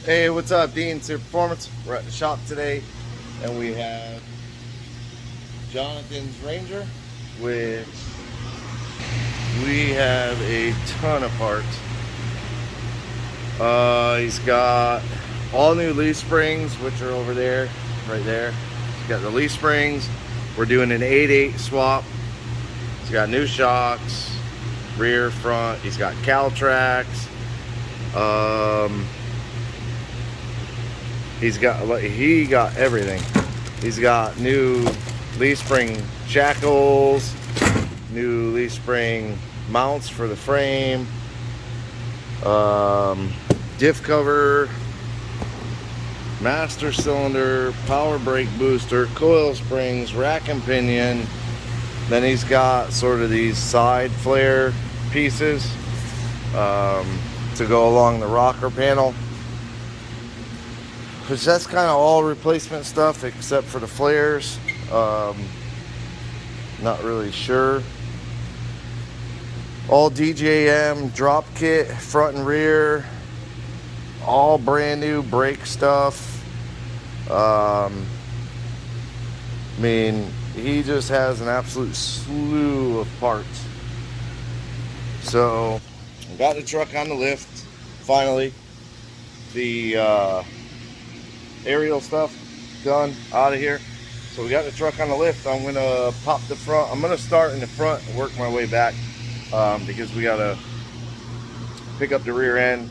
Hey, what's up? Dean Super Performance. We're at the shop today, and we have Jonathan's Ranger, which we have a ton of parts. He's got all new leaf springs, which are over there, right there. He's got the leaf springs. We're doing an 8/8 swap. He's got new shocks, rear, front. He's got Caltrax. He got everything. He's got new leaf spring shackles, new leaf spring mounts for the frame, diff cover, master cylinder, power brake booster, coil springs, rack and pinion. Then he's got sort of these side flare pieces to go along the rocker panel, because that's kind of all replacement stuff except for the flares. Not really sure. All DJM drop kit, front and rear, all brand new brake stuff. I mean, he just has an absolute slew of parts. So I got the truck on the lift finally. The aerial stuff done, out of here. So we got the truck on the lift. I'm gonna pop the front. I'm gonna start in the front and work my way back, because we gotta pick up the rear end,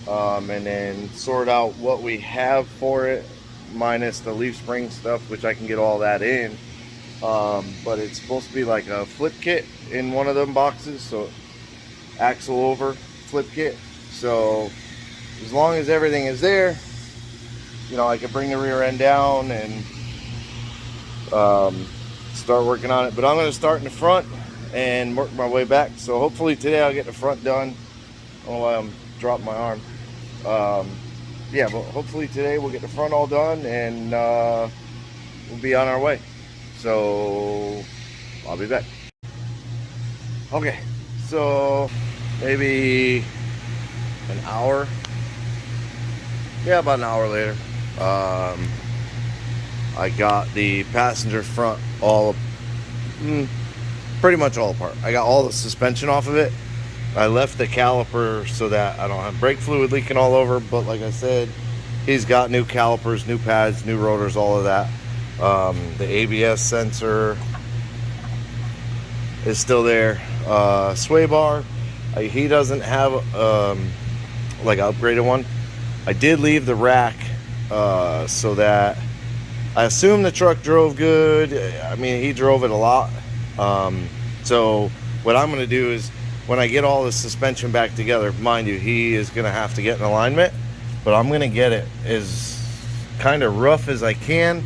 and then sort out what we have for it, minus the leaf spring stuff, which I can get all that in. But it's supposed to be like a flip kit in one of them boxes, so axle over flip kit. So as long as everything is there, you know, I could bring the rear end down and start working on it. But I'm going to start in the front and work my way back. So hopefully today I'll get the front done. Oh, I'm dropping my arm. Yeah, but hopefully today we'll get the front all done, and we'll be on our way. So I'll be back. Okay, so maybe an hour. Yeah, about an hour later. I got the passenger front all pretty much all apart. I got all the suspension off of it. I left the caliper so that I don't have brake fluid leaking all over, but like I said, he's got new calipers, new pads, new rotors, all of that. The ABS sensor is still there. Sway bar, he doesn't have like an upgraded one. I did leave the rack so that I assume the truck drove good. I mean, he drove it a lot. So what I'm going to do is, when I get all the suspension back together, mind you, he is going to have to get in alignment, but I'm going to get it as kind of rough as I can.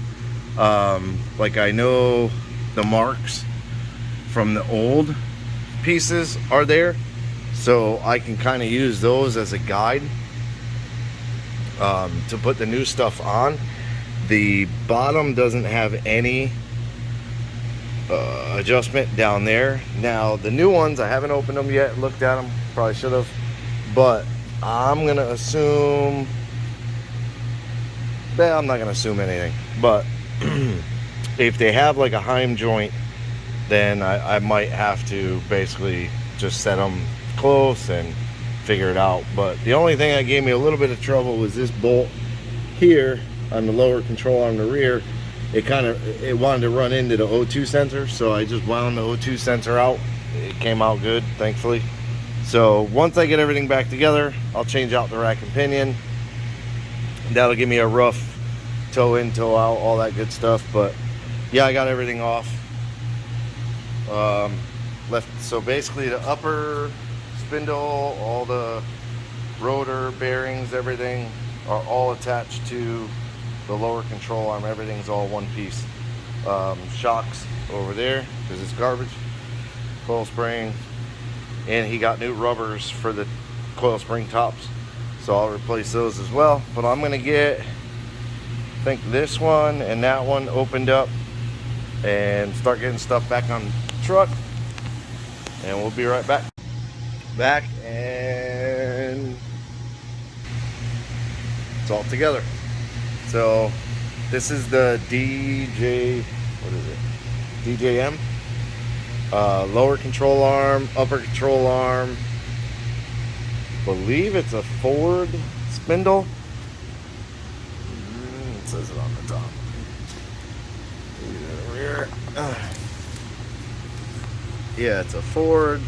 Like, I know the marks from the old pieces are there, so I can kind of use those as a guide to put the new stuff on. The bottom doesn't have any adjustment down there. Now the new ones, I haven't opened them yet, looked at them, probably should have, but I'm gonna assume, well, I'm not gonna assume anything, but if they have like a Heim joint, then I might have to basically just set them close and figure it out. But the only thing that gave me a little bit of trouble was this bolt here on the lower control arm, the rear. It wanted to run into the O2 sensor, so I just wound the O2 sensor out. It came out good, thankfully. So once I get everything back together, I'll change out the rack and pinion. That'll give me a rough toe in, toe out, all that good stuff. But yeah, I got everything off. Left. So basically the upper spindle, all the rotor bearings, everything are all attached to the lower control arm. Everything's all one piece. Shocks over there because it's garbage. Coil spring, and he got new rubbers for the coil spring tops, so I'll replace those as well. But I'm gonna get, I think, this one and that one opened up and start getting stuff back on the truck, and we'll be right back. And It's all together. So this is the DJ, what is it? DJM. Lower control arm, upper control arm. Believe it's a Ford spindle. It says it on the top. Rear. Yeah, it's a Ford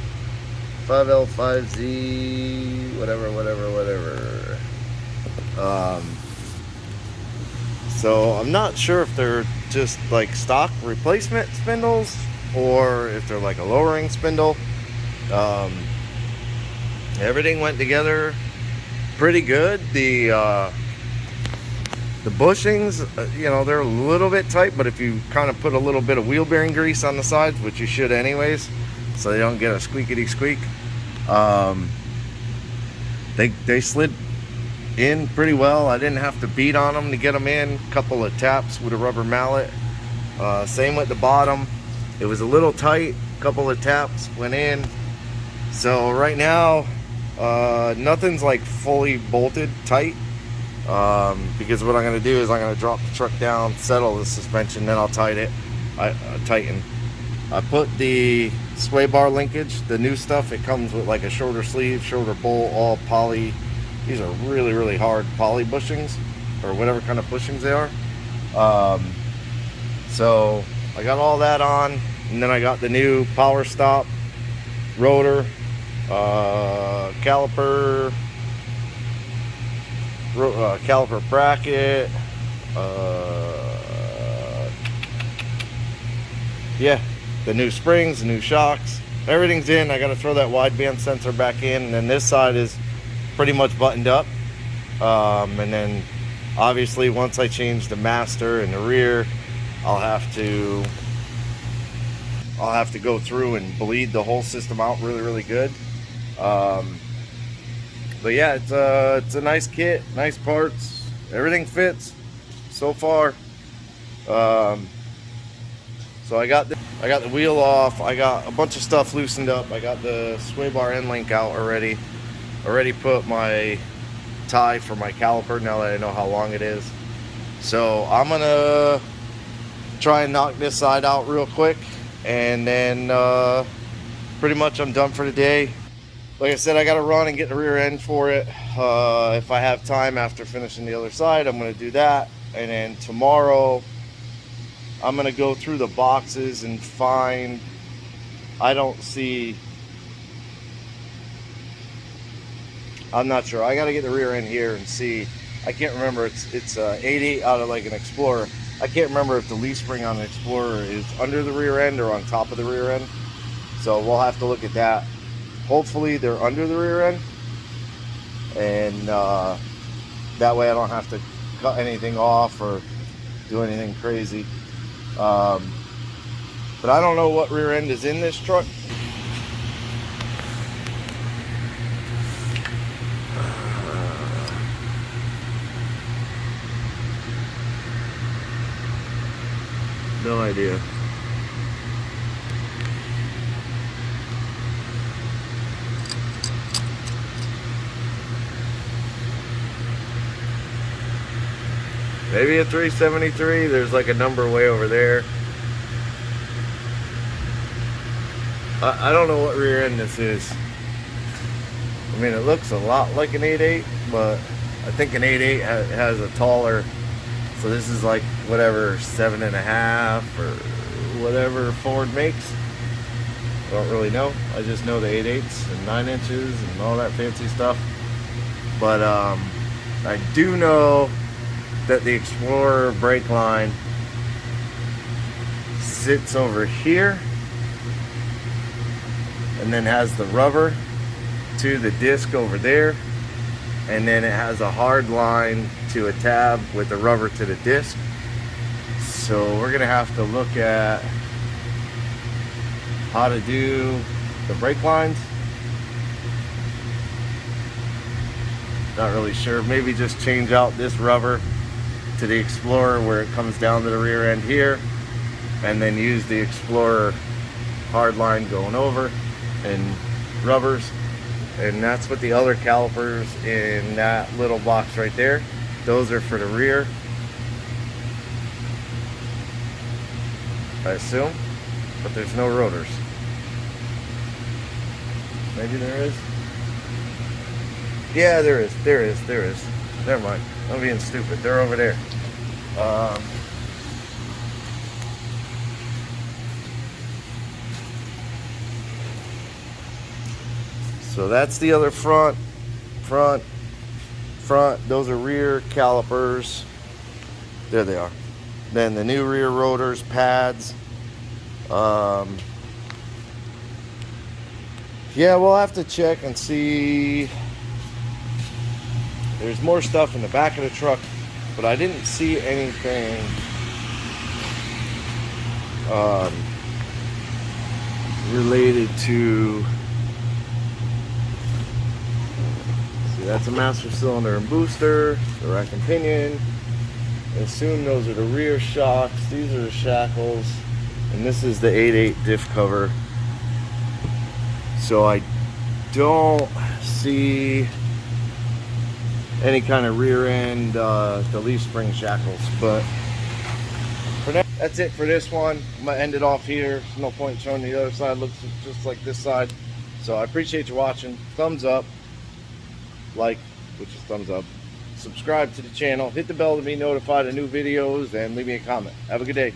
5L5Z, whatever. So I'm not sure if they're just like stock replacement spindles or if they're like a lowering spindle. Everything went together pretty good. The bushings, they're a little bit tight, but if you kind of put a little bit of wheel bearing grease on the sides, which you should anyways, so they don't get a squeakity squeak, they slid in pretty well. I didn't have to beat on them to get them in. A couple of taps with a rubber mallet. Same with the bottom. It was a little tight. A couple of taps went in. So right now, nothing's like fully bolted tight. Because what I'm going to do is I'm going to drop the truck down, settle the suspension, then I'll tighten. I put the sway bar linkage, the new stuff. It comes with like a shorter sleeve, shorter bowl, all poly. These are really, really hard poly bushings, or whatever kind of bushings they are. So I got all that on, and then I got the new power stop rotor, caliper bracket, yeah, the new springs, the new shocks, everything's in. I got to throw that wideband sensor back in, and then this side is pretty much buttoned up. And then obviously once I change the master and the rear, I'll have to go through and bleed the whole system out really, really good. But yeah, it's a nice kit, nice parts, everything fits so far. So I got the wheel off. I got a bunch of stuff loosened up. I got the sway bar end link out already. Already put my tie for my caliper now that I know how long it is. So I'm gonna try and knock this side out real quick, and then pretty much I'm done for the day. Like I said, I gotta run and get the rear end for it. If I have time after finishing the other side, I'm gonna do that. And then tomorrow I'm gonna go through the boxes and find, I'm not sure. I got to get the rear end here and see. I can't remember. It's 88 out of like an Explorer. I can't remember if the leaf spring on an Explorer is under the rear end or on top of the rear end. So we'll have to look at that. Hopefully they're under the rear end, and that way I don't have to cut anything off or do anything crazy. But I don't know what rear end is in this truck. No idea. Maybe a 373. There's like a number way over there. I don't know what rear end this is. I mean, it looks a lot like an 8.8, but I think an 8.8 has a taller. So this is like whatever 7.5 or whatever Ford makes. I don't really know. I just know the 8.8s and 9 inches and all that fancy stuff. But I do know that the Explorer brake line sits over here and then has the rubber to the disc over there, and then it has a hard line to a tab with the rubber to the disc. So we're gonna have to look at how to do the brake lines. Not really sure. Maybe just change out this rubber to the Explorer where it comes down to the rear end here, and then use the Explorer hard line going over and rubbers. And that's what the other calipers in that little box right there. Those are for the rear, I assume, but there's no rotors. Maybe there is. Yeah, there is. There is. Never mind. I'm being stupid. They're over there. So that's the other front. Those are rear calipers. There they are. Then the new rear rotors, pads. Yeah, we'll have to check and see. There's more stuff in the back of the truck, but I didn't see anything related to. See, that's a master cylinder and booster, the rack and pinion. I assume those are the rear shocks. These are the shackles, and this is the 8/8 diff cover. So I don't see any kind of rear end the leaf spring shackles, but for now, that's it for this one. I'm gonna end it off here. There's no point showing the other side. Looks just like this side. So I appreciate you watching. Thumbs up, like, which is thumbs up, subscribe to the channel, hit the bell to be notified of new videos, and leave me a comment. Have a good day.